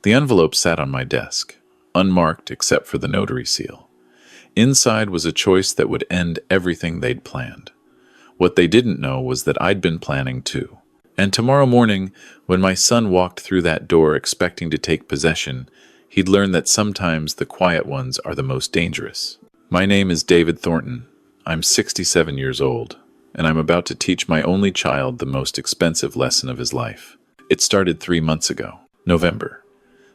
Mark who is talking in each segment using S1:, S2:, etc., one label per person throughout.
S1: The envelope sat on my desk, unmarked except for the notary seal. Inside was a choice that would end everything they'd planned. What they didn't know was that I'd been planning too. And tomorrow morning, when my son walked through that door expecting to take possession, he'd learn that sometimes the quiet ones are the most dangerous. My name is David Thornton. I'm 67 years old, and I'm about to teach my only child the most expensive lesson of his life. It started 3 months ago, November.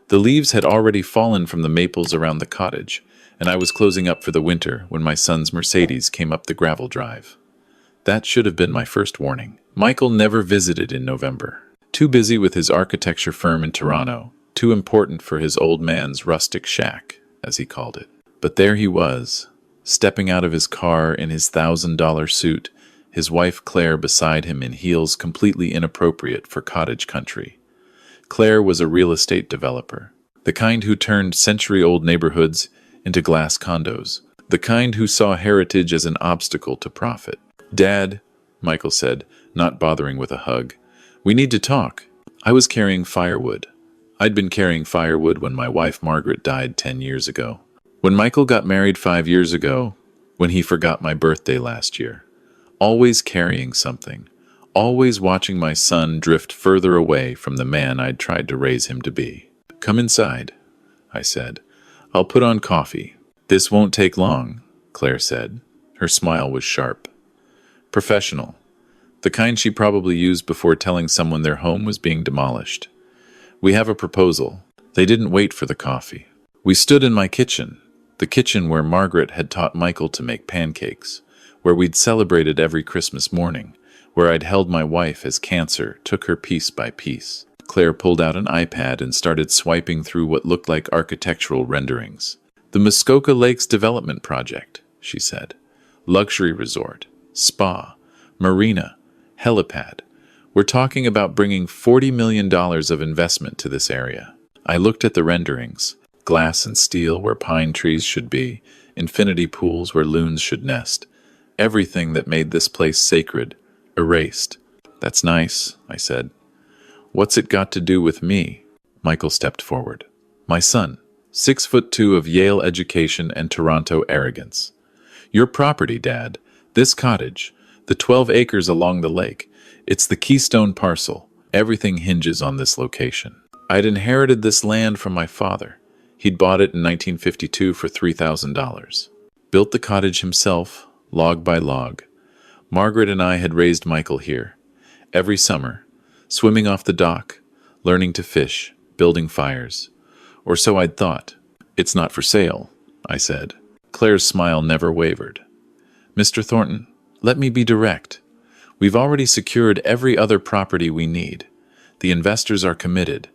S1: The leaves had already fallen from the maples around the cottage, and I was closing up for the winter when my son's Mercedes came up the gravel drive. That should have been my first warning. Michael never visited in November. Too busy with his architecture firm in Toronto, too important for his old man's rustic shack, as he called it. But there he was, stepping out of his car in his $1,000 suit, his wife Claire beside him in heels completely inappropriate for cottage country. Claire was a real estate developer, the kind who turned century-old neighborhoods into glass condos, the kind who saw heritage as an obstacle to profit. "Dad," Michael said, not bothering with a hug, "we need to talk." I was carrying firewood. I'd been carrying firewood when my wife Margaret died 10 years ago. When Michael got married 5 years ago, when he forgot my birthday last year. Always carrying something, always watching my son drift further away from the man I'd tried to raise him to be. "Come inside," I said. "I'll put on coffee." "This won't take long," Claire said. Her smile was sharp. Professional. The kind she probably used before telling someone their home was being demolished. "We have a proposal." They didn't wait for the coffee. We stood in my kitchen, the kitchen where Margaret had taught Michael to make pancakes, where we'd celebrated every Christmas morning, where I'd held my wife as cancer took her piece by piece. Claire pulled out an iPad and started swiping through what looked like architectural renderings. "The Muskoka Lakes Development Project," she said. "Luxury resort, spa, marina, helipad. We're talking about bringing $40 million of investment to this area." I looked at the renderings. Glass and steel where pine trees should be, infinity pools where loons should nest. Everything that made this place sacred, erased. "That's nice," I said. "What's it got to do with me?" Michael stepped forward. "My son, 6'2" of Yale education and Toronto arrogance. Your property, Dad. This cottage. The 12 acres along the lake. It's the keystone parcel. Everything hinges on this location. I'd inherited this land from my father. He'd bought it in 1952 for $3,000. Built the cottage himself, log by log. Margaret and I had raised Michael here. Every summer, swimming off the dock, learning to fish, building fires. Or so I'd thought. "It's not for sale," I said. Claire's smile never wavered. "Mr. Thornton, let me be direct. We've already secured every other property we need. The investors are committed.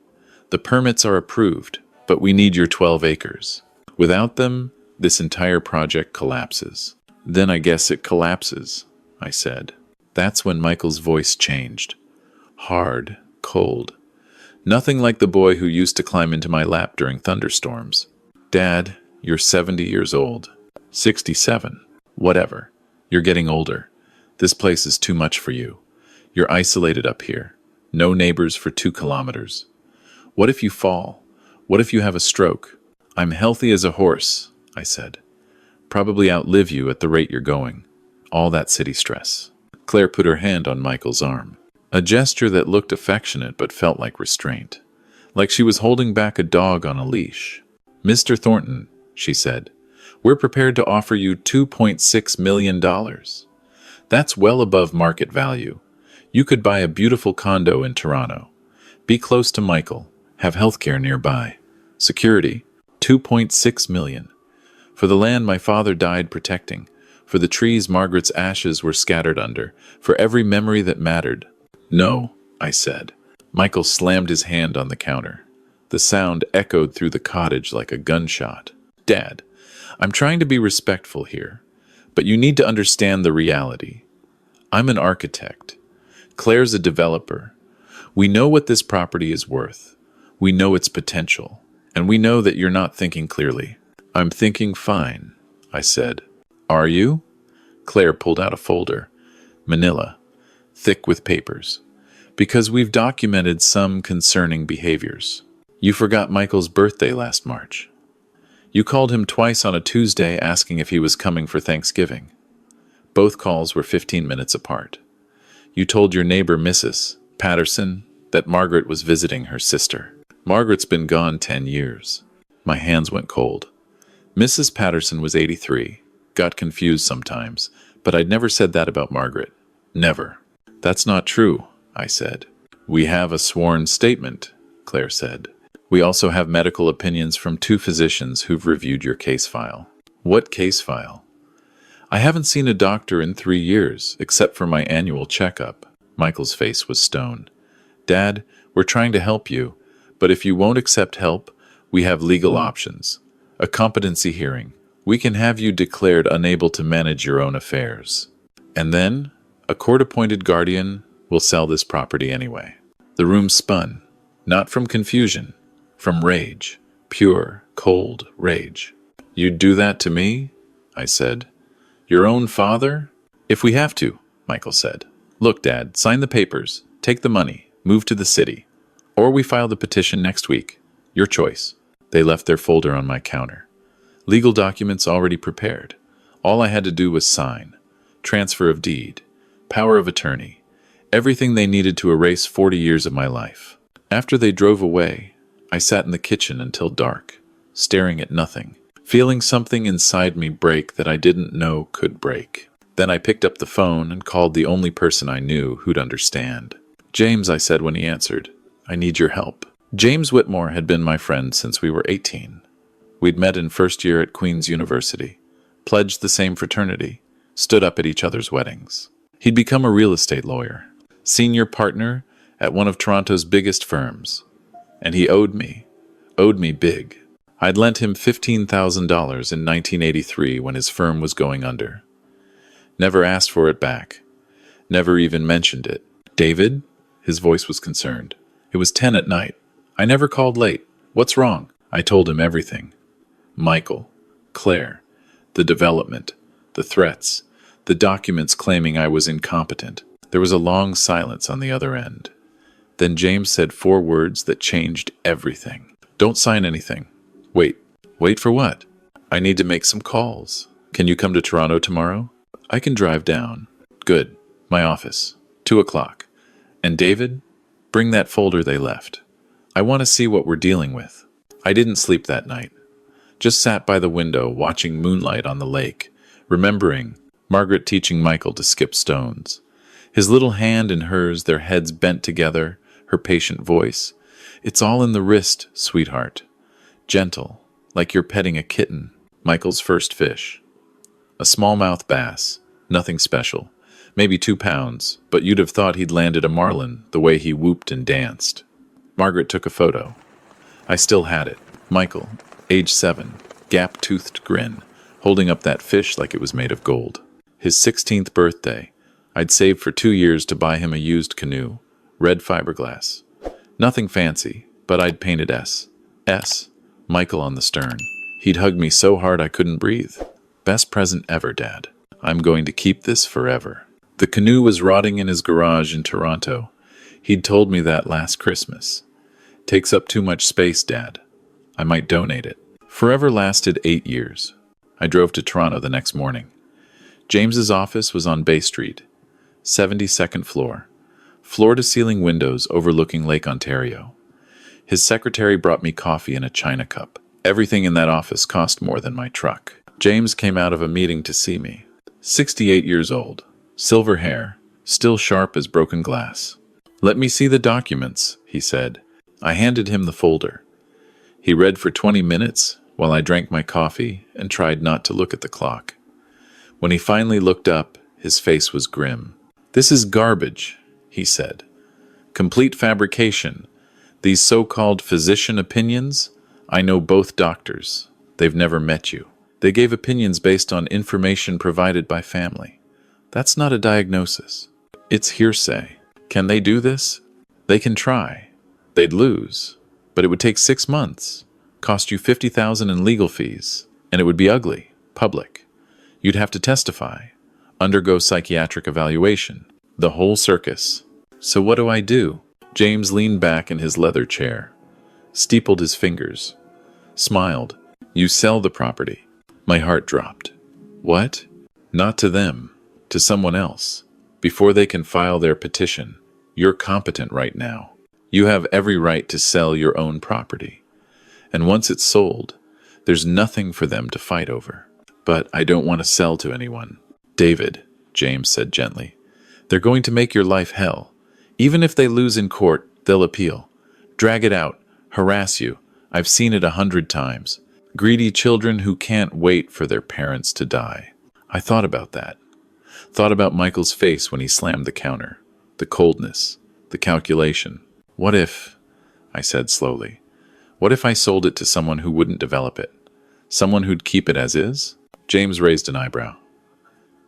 S1: The permits are approved, but we need your 12 acres. Without them, this entire project collapses." "Then I guess it collapses," I said. That's when Michael's voice changed. Hard, cold. Nothing like the boy who used to climb into my lap during thunderstorms. "Dad, you're 70 years old. 67. Whatever. You're getting older. This place is too much for you. You're isolated up here. No neighbors for 2 kilometers. What if you fall? What if you have a stroke? I'm healthy as a horse," I said. "Probably outlive you at the rate you're going. All that city stress." Claire put her hand on Michael's arm. A gesture that looked affectionate but felt like restraint. Like she was holding back a dog on a leash. "Mr. Thornton," she said, "we're prepared to offer you $2.6 million. That's well above market value. You could buy a beautiful condo in Toronto. Be close to Michael. Have healthcare nearby. Security. $2.6 million. For the land my father died protecting. For the trees Margaret's ashes were scattered under. For every memory that mattered." "No," I said. Michael slammed his hand on the counter. The sound echoed through the cottage like a gunshot. "Dad, I'm trying to be respectful here, but you need to understand the reality. I'm an architect. Claire's a developer. We know what this property is worth. We know its potential. And we know that you're not thinking clearly." "I'm thinking fine," I said. "Are you?" Claire pulled out a folder. Manila. Thick with papers. "Because we've documented some concerning behaviors." You forgot Michael's birthday last March. You called him twice on a Tuesday asking if he was coming for Thanksgiving. Both calls were 15 minutes apart. You told your neighbor, Mrs. Patterson, that Margaret was visiting her sister. Margaret's been gone 10 years. My hands went cold. Mrs. Patterson was 83. Got confused sometimes, but I'd never said that about Margaret. Never. That's not true, I said. We have a sworn statement, Claire said. We also have medical opinions from 2 physicians who've reviewed your case file. What case file? I haven't seen a doctor in 3 years, except for my annual checkup. Michael's face was stone. Dad, we're trying to help you, but if you won't accept help, we have legal options. A competency hearing. We can have you declared unable to manage your own affairs. And then, a court-appointed guardian will sell this property anyway. The room spun, not from confusion, from rage. Pure, cold rage. You'd do that to me? I said. Your own father? If we have to, Michael said. Look, Dad, sign the papers, take the money, move to the city. Or we file the petition next week. Your choice. They left their folder on my counter. Legal documents already prepared. All I had to do was sign. Transfer of deed. Power of attorney. Everything they needed to erase 40 years of my life. After they drove away, I sat in the kitchen until dark, staring at nothing, feeling something inside me break that I didn't know could break. Then I picked up the phone and called the only person I knew who'd understand. James, I said when he answered, I need your help. James Whitmore had been my friend since we were 18. We'd met in first year at Queen's University, pledged the same fraternity, stood up at each other's weddings. He'd become a real estate lawyer, senior partner at one of Toronto's biggest firms, and he owed me big. I'd lent him $15,000 in 1983 when his firm was going under. Never asked for it back, never even mentioned it. David? His voice was concerned. It was 10 at night. I never called late. What's wrong? I told him everything. Michael, Claire, the development, the threats, the documents claiming I was incompetent. There was a long silence on the other end. Then James said 4 words that changed everything. Don't sign anything. Wait. Wait for what? I need to make some calls. Can you come to Toronto tomorrow? I can drive down. Good. My office. 2 o'clock. And David? Bring that folder they left. I want to see what we're dealing with. I didn't sleep that night. Just sat by the window watching moonlight on the lake, remembering Margaret teaching Michael to skip stones. His little hand in hers, their heads bent together, her patient voice. It's all in the wrist, sweetheart. Gentle, like you're petting a kitten. Michael's first fish. A smallmouth bass, nothing special. Maybe 2 pounds, but you'd have thought he'd landed a marlin the way he whooped and danced. Margaret took a photo. I still had it. Michael, age 7, gap-toothed grin, holding up that fish like it was made of gold. His 16th birthday. I'd saved for 2 years to buy him a used canoe, red fiberglass. Nothing fancy, but I'd painted S. Michael on the stern. He'd hugged me so hard I couldn't breathe. Best present ever, Dad. I'm going to keep this forever. The canoe was rotting in his garage in Toronto. He'd told me that last Christmas. Takes up too much space, Dad. I might donate it. Forever lasted 8 years. I drove to Toronto the next morning. James's office was on Bay Street, 72nd floor, floor-to-ceiling windows overlooking Lake Ontario. His secretary brought me coffee in a china cup. Everything in that office cost more than my truck. James came out of a meeting to see me. 68 years old, silver hair, still sharp as broken glass. Let me see the documents, he said. I handed him the folder. He read for 20 minutes while I drank my coffee and tried not to look at the clock. When he finally looked up, his face was grim. This is garbage, he said. Complete fabrication. These so-called physician opinions, I know both doctors. They've never met you. They gave opinions based on information provided by family. That's not a diagnosis. It's hearsay. Can they do this? They can try. They'd lose. But it would take 6 months, cost you $50,000 in legal fees, and it would be ugly, public. You'd have to testify, undergo psychiatric evaluation, the whole circus. So what do I do? James leaned back in his leather chair. steepled his fingers, smiled. You sell the property. My heart dropped. What? Not to them, to someone else. Before they can file their petition, you're competent right now. You have every right to sell your own property. And once it's sold, there's nothing for them to fight over. But I don't want to sell to anyone. David, James said gently, they're going to make your life hell. Even if they lose in court, they'll appeal. Drag it out, harass you. I've seen it 100 times. Greedy children who can't wait for their parents to die. I thought about that. Thought about Michael's face when he slammed the counter. The coldness. The calculation. What if, I said slowly, what if I sold it to someone who wouldn't develop it? Someone who'd keep it as is? James raised an eyebrow.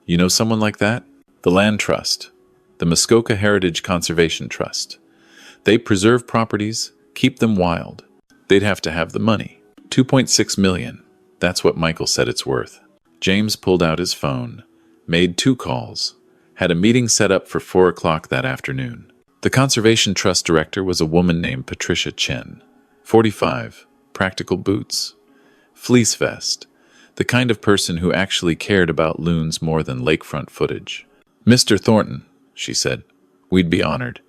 S1: You know someone like that? The Land Trust. The Muskoka Heritage Conservation Trust. They preserve properties, keep them wild. They'd have to have the money. $2.6 million. That's what Michael said it's worth. James pulled out his phone, made 2 calls, had a meeting set up for 4 o'clock that afternoon. The Conservation Trust director was a woman named Patricia Chen, 45, practical boots, fleece vest, the kind of person who actually cared about loons more than lakefront footage. Mr. Thornton, she said, we'd be honored.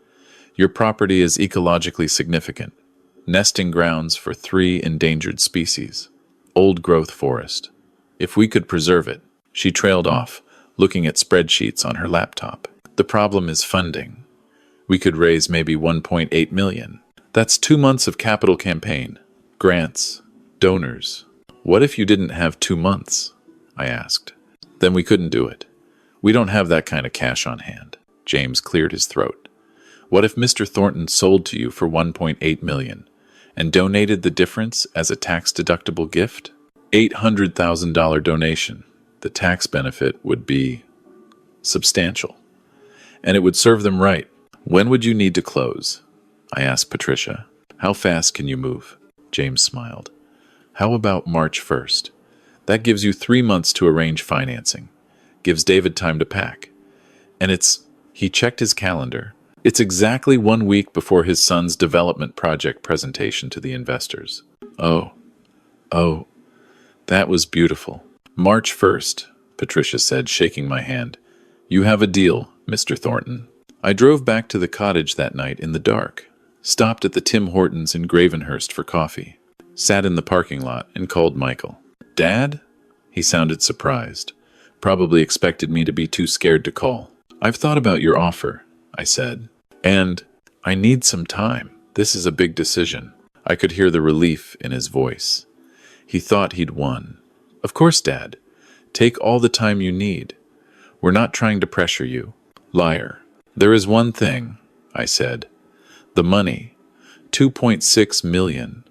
S1: Your property is ecologically significant. Nesting grounds for 3 endangered species. Old-growth forest. If we could preserve it. She trailed off, looking at spreadsheets on her laptop. The problem is funding. We could raise maybe $1.8 million. That's 2 months of capital campaign. Grants. Donors. What if you didn't have 2 months? I asked. Then we couldn't do it. We don't have that kind of cash on hand. James cleared his throat. What if Mr. Thornton sold to you for $1.8 million and donated the difference as a tax-deductible gift? $800,000 donation. The tax benefit would be substantial. And it would serve them right. When would you need to close? I asked Patricia. How fast can you move? James smiled. How about March 1st? That gives you 3 months to arrange financing. Gives David time to pack. And he checked his calendar. It's exactly 1 week before his son's development project presentation to the investors. Oh, that was beautiful. March 1st, Patricia said, shaking my hand. You have a deal, Mr. Thornton. I drove back to the cottage that night in the dark, stopped at the Tim Hortons in Gravenhurst for coffee, sat in the parking lot and called Michael. Dad? He sounded surprised. Probably expected me to be too scared to call. I've thought about your offer, I said. And I need some time. This is a big decision. I could hear the relief in his voice. He thought he'd won. Of course, Dad. Take all the time you need. We're not trying to pressure you. Liar. There is one thing, I said. The money. $2.6 million.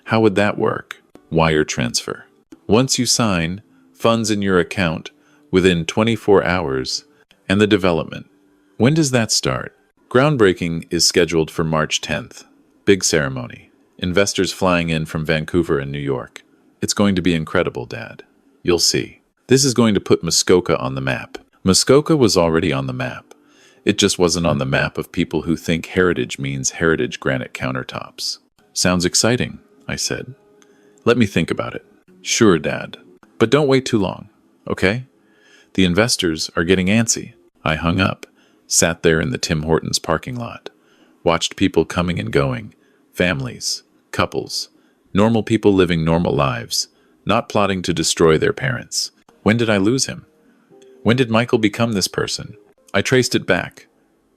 S1: How would that work? Wire transfer. Once you sign, funds in your account within 24 hours, and the development. When does that start? Groundbreaking is scheduled for March 10th. Big ceremony. Investors flying in from Vancouver and New York. It's going to be incredible, Dad. You'll see. This is going to put Muskoka on the map. Muskoka was already on the map. It just wasn't on the map of people who think heritage means heritage granite countertops. Sounds exciting, I said. Let me think about it. Sure, Dad. But don't wait too long, okay? The investors are getting antsy. I hung up, sat there in the Tim Hortons parking lot, watched people coming and going, families, couples, normal people living normal lives, not plotting to destroy their parents. When did I lose him? When did Michael become this person? I traced it back.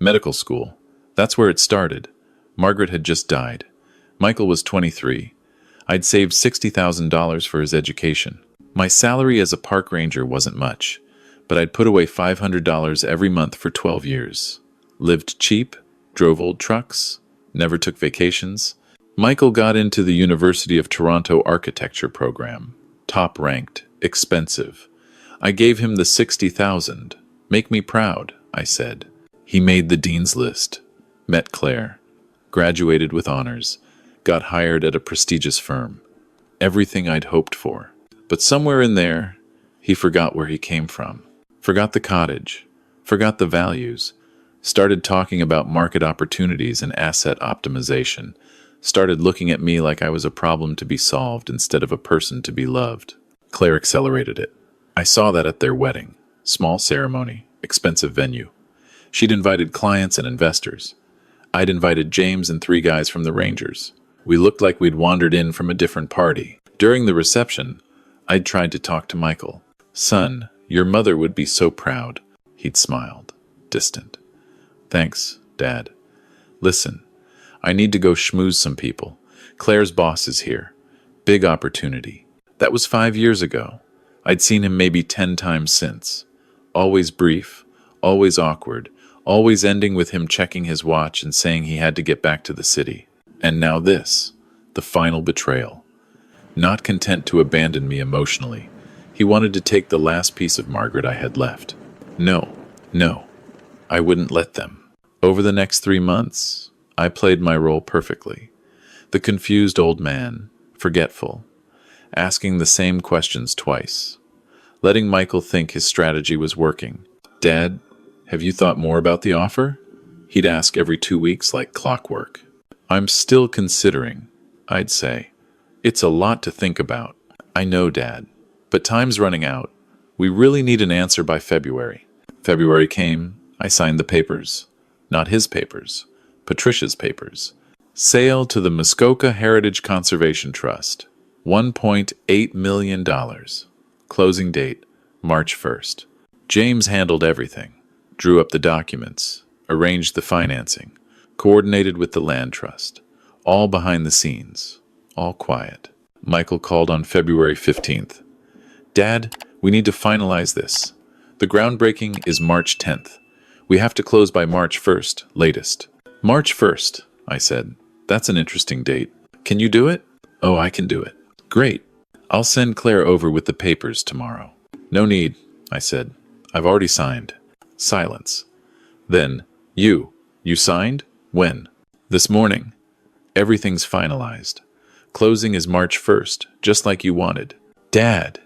S1: Medical school. That's where it started. Margaret had just died. Michael was 23. I'd saved $60,000 for his education. My salary as a park ranger wasn't much, but I'd put away $500 every month for 12 years. Lived cheap, drove old trucks, never took vacations. Michael got into the University of Toronto architecture program. Top-ranked, expensive. I gave him the $60,000. Make me proud, I said. He made the dean's list. Met Claire. Graduated with honors. Got hired at a prestigious firm. Everything I'd hoped for. But somewhere in there, he forgot where he came from. Forgot the cottage. Forgot the values. Started talking about market opportunities and asset optimization. started looking at me like I was a problem to be solved instead of a person to be loved. Claire accelerated it. I saw that at their wedding. Small ceremony, expensive venue. She'd invited clients and investors. I'd invited James and 3 guys from the Rangers. We looked like we'd wandered in from a different party. During the reception, I'd tried to talk to Michael. "Son, your mother would be so proud." He'd smiled, distant. "Thanks, Dad. Listen, I need to go schmooze some people. Claire's boss is here. Big opportunity." That was 5 years ago. I'd seen him maybe 10 times since. Always brief, always awkward, always ending with him checking his watch and saying he had to get back to the city. And now this, the final betrayal. Not content to abandon me emotionally, he wanted to take the last piece of Margaret I had left. No, I wouldn't let them. Over the next 3 months, I played my role perfectly. The confused old man, forgetful, asking the same questions twice, letting Michael think his strategy was working. "Dad, have you thought more about the offer?" He'd ask every 2 weeks like clockwork. "I'm still considering," I'd say. "It's a lot to think about." "I know, Dad, but time's running out. We really need an answer by February." February came. I signed the papers. Not his papers, Patricia's papers. Sale to the Muskoka Heritage Conservation Trust. $1.8 million. Closing date, March 1st. James handled everything. Drew up the documents, arranged the financing, coordinated with the land trust. All behind the scenes, all quiet. Michael called on February 15th. "Dad, we need to finalize this. The groundbreaking is March 10th. We have to close by March 1st, latest." "March 1st, I said. "That's an interesting date. Can you do it?" "Oh, I can do it." "Great. I'll send Claire over with the papers tomorrow." "No need," I said. "I've already signed." Silence. Then, You signed? When?" "This morning. Everything's finalized. Closing is March 1st, just like you wanted." "Dad!"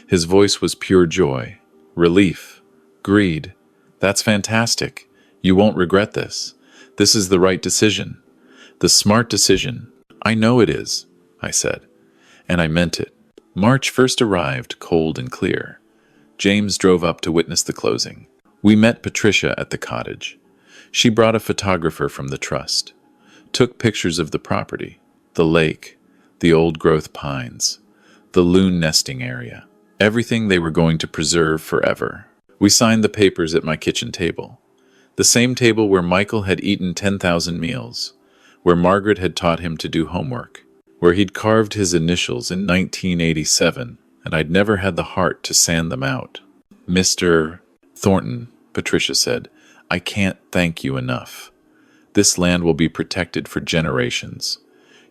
S1: His voice was pure joy, relief, greed. "That's fantastic. You won't regret this. This is the right decision. The smart decision." "I know it is," I said. And I meant it. March 1st arrived, cold and clear. James drove up to witness the closing. We met Patricia at the cottage. She brought a photographer from the trust. Took pictures of the property, the lake, the old-growth pines, the loon nesting area, everything they were going to preserve forever. We signed the papers at my kitchen table. The same table where Michael had eaten 10,000 meals, where Margaret had taught him to do homework, where he'd carved his initials in 1987, and I'd never had the heart to sand them out. "Mr. Thornton," Patricia said, "I can't thank you enough. This land will be protected for generations.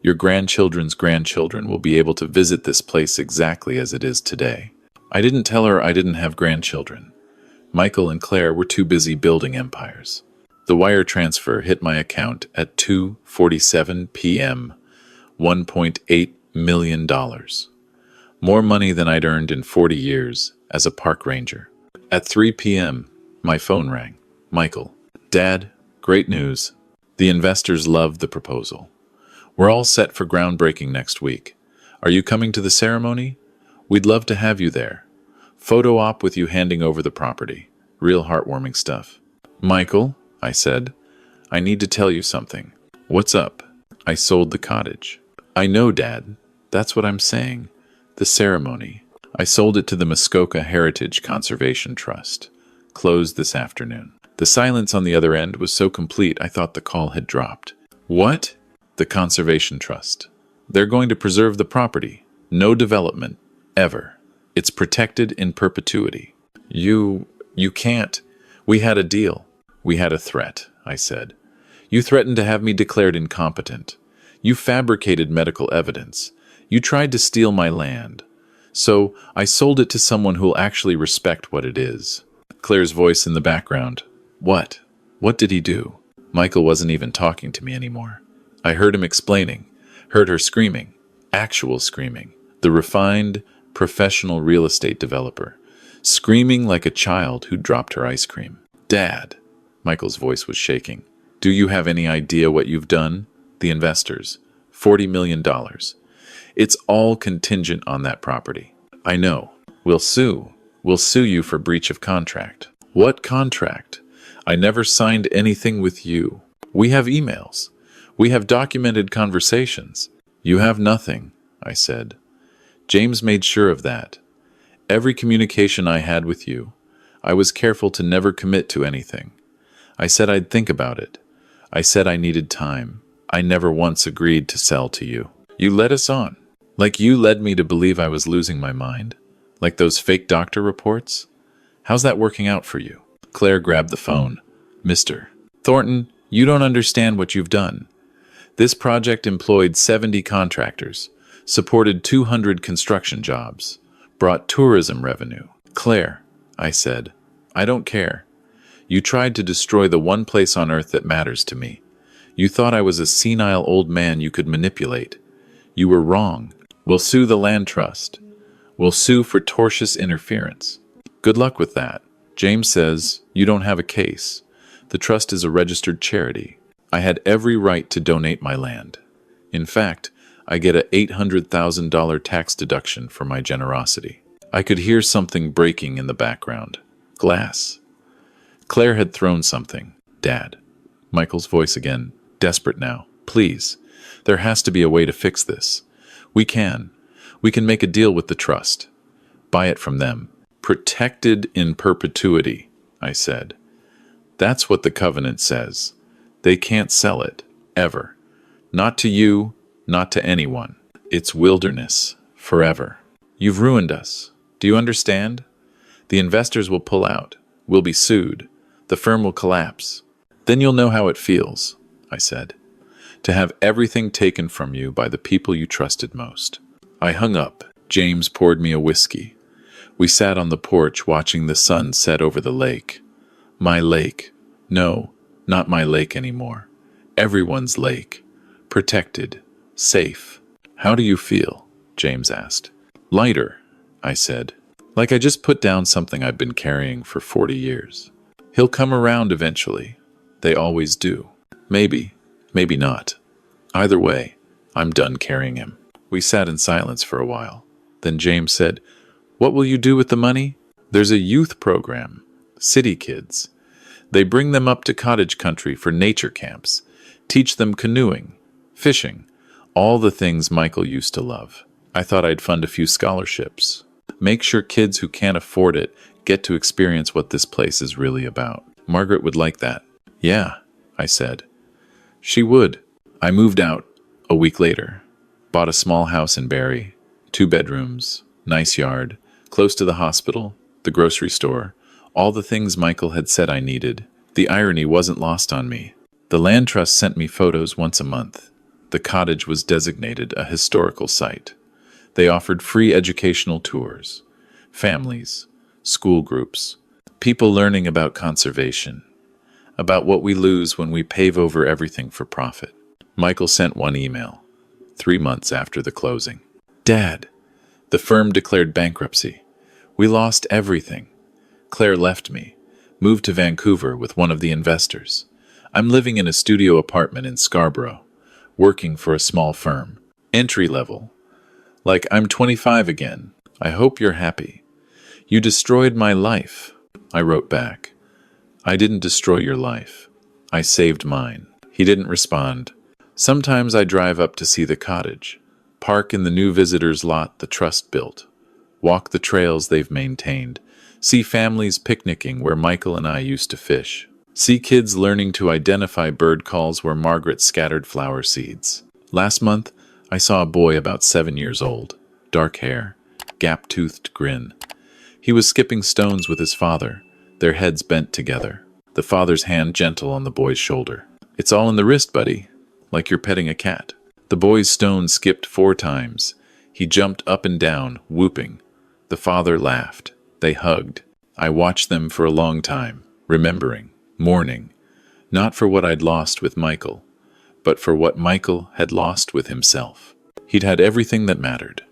S1: Your grandchildren's grandchildren will be able to visit this place exactly as it is today." I didn't tell her I didn't have grandchildren. Michael and Claire were too busy building empires. The wire transfer hit my account at 2:47 p.m. $1.8 million. More money than I'd earned in 40 years as a park ranger. At 3 p.m., my phone rang. "Michael." "Dad, great news. The investors loved the proposal. We're all set for groundbreaking next week. Are you coming to the ceremony? We'd love to have you there. Photo op with you handing over the property. Real heartwarming stuff." "Michael," I said, "I need to tell you something." "What's up?" "I sold the cottage." "I know, Dad. That's what I'm saying. The ceremony. I sold it to the Muskoka Heritage Conservation Trust. Closed this afternoon." The silence on the other end was so complete I thought the call had dropped. "What?" "The Conservation Trust. They're going to preserve the property. No development. Ever. It's protected in perpetuity." You can't." "We had a deal." "We had a threat," I said. "You threatened to have me declared incompetent. You fabricated medical evidence. You tried to steal my land. So I sold it to someone who'll actually respect what it is." Claire's voice in the background. "What? What did he do?" Michael wasn't even talking to me anymore. I heard him explaining, heard her screaming, actual screaming. The refined, professional real estate developer, screaming like a child who dropped her ice cream. "Dad," Michael's voice was shaking. "Do you have any idea what you've done? The investors. $40 million. It's all contingent on that property. I know. We'll sue. We'll sue you for breach of contract. What contract? I never signed anything with you. We have emails. We have documented conversations. You have nothing, I said. James made sure of that. Every communication I had with you, I was careful to never commit to anything. I said I'd think about it. I said I needed time. I never once agreed to sell to you. You led us on. Like you led me to believe I was losing my mind. Like those fake doctor reports. How's that working out for you? Claire grabbed the phone. Mr. Thornton, you don't understand what you've done. This project employed 70 contractors, supported 200 construction jobs, brought tourism revenue. Claire, I said, I don't care. You tried to destroy the one place on earth that matters to me. You thought I was a senile old man you could manipulate. You were wrong. We'll sue the land trust. We'll sue for tortious interference. Good luck with that. James says you don't have a case. The trust is a registered charity. I had every right to donate my land. In fact, I get a $800,000 tax deduction for my generosity. I could hear something breaking in the background. Glass. Claire had thrown something. Dad. Michael's voice again, desperate now. Please. There has to be a way to fix this. We can. We can make a deal with the trust. Buy it from them. Protected in perpetuity, I said. That's what the covenant says. They can't sell it, ever. Not to you, not to anyone. It's wilderness, forever. You've ruined us. Do you understand? The investors will pull out. We'll be sued. The firm will collapse. Then you'll know how it feels, I said, to have everything taken from you by the people you trusted most. I hung up. James poured me a whiskey. We sat on the porch watching the sun set over the lake. My lake. No, not my lake anymore. Everyone's lake. Protected. Safe. How do you feel? James asked. Lighter, I said. Like I just put down something I've been carrying for 40 years. He'll come around eventually. They always do. Maybe, maybe not. Either way, I'm done carrying him. We sat in silence for a while. Then James said, What will you do with the money? There's a youth program. City kids. They bring them up to cottage country for nature camps. Teach them canoeing, fishing, all the things Michael used to love. I thought I'd fund a few scholarships. Make sure kids who can't afford it get to experience what this place is really about. Margaret would like that. Yeah, I said. She would. I moved out a week later. Bought a small house in Barrie, 2 bedrooms, nice yard, close to the hospital, the grocery store, all the things Michael had said I needed. The irony wasn't lost on me. The land trust sent me photos once a month. The cottage was designated a historical site. They offered free educational tours, families, school groups, people learning about conservation, about what we lose when we pave over everything for profit. Michael sent one email, 3 months after the closing. Dad, the firm declared bankruptcy. We lost everything. Claire left me, moved to Vancouver with one of the investors. I'm living in a studio apartment in Scarborough, working for a small firm, entry level. Like I'm 25 again. I hope you're happy. You destroyed my life, I wrote back. I didn't destroy your life. I saved mine. He didn't respond. Sometimes I drive up to see the cottage, park in the new visitors' lot the trust built, walk the trails they've maintained, see families picnicking where Michael and I used to fish, see kids learning to identify bird calls where Margaret scattered flower seeds. Last month, I saw a boy about 7 years old, dark hair, gap-toothed grin. He was skipping stones with his father, their heads bent together, the father's hand gentle on the boy's shoulder. It's all in the wrist, buddy, like you're petting a cat. The boy's stone skipped 4 times. He jumped up and down, whooping. The father laughed. They hugged. I watched them for a long time, remembering, mourning, not for what I'd lost with Michael, but for what Michael had lost with himself. He'd had everything that mattered.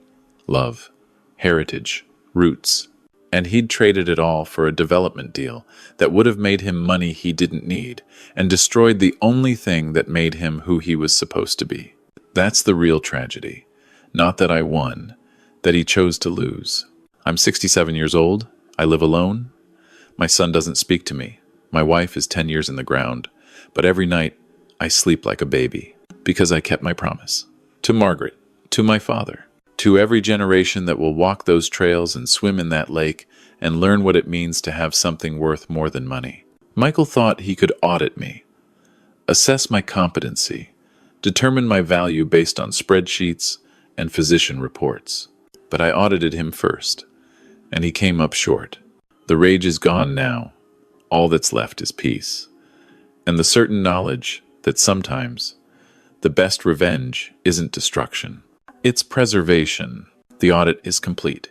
S1: Love, heritage, roots. And he'd traded it all for a development deal that would have made him money he didn't need and destroyed the only thing that made him who he was supposed to be. That's the real tragedy. Not that I won, that he chose to lose. I'm 67 years old. I live alone. My son doesn't speak to me. My wife is 10 years in the ground. But every night, I sleep like a baby because I kept my promise. To Margaret, to my father, to every generation that will walk those trails and swim in that lake and learn what it means to have something worth more than money. Michael thought he could audit me, assess my competency, determine my value based on spreadsheets and physician reports. But I audited him first, and he came up short. The rage is gone now. All that's left is peace, and the certain knowledge that sometimes the best revenge isn't destruction. It's preservation. The audit is complete.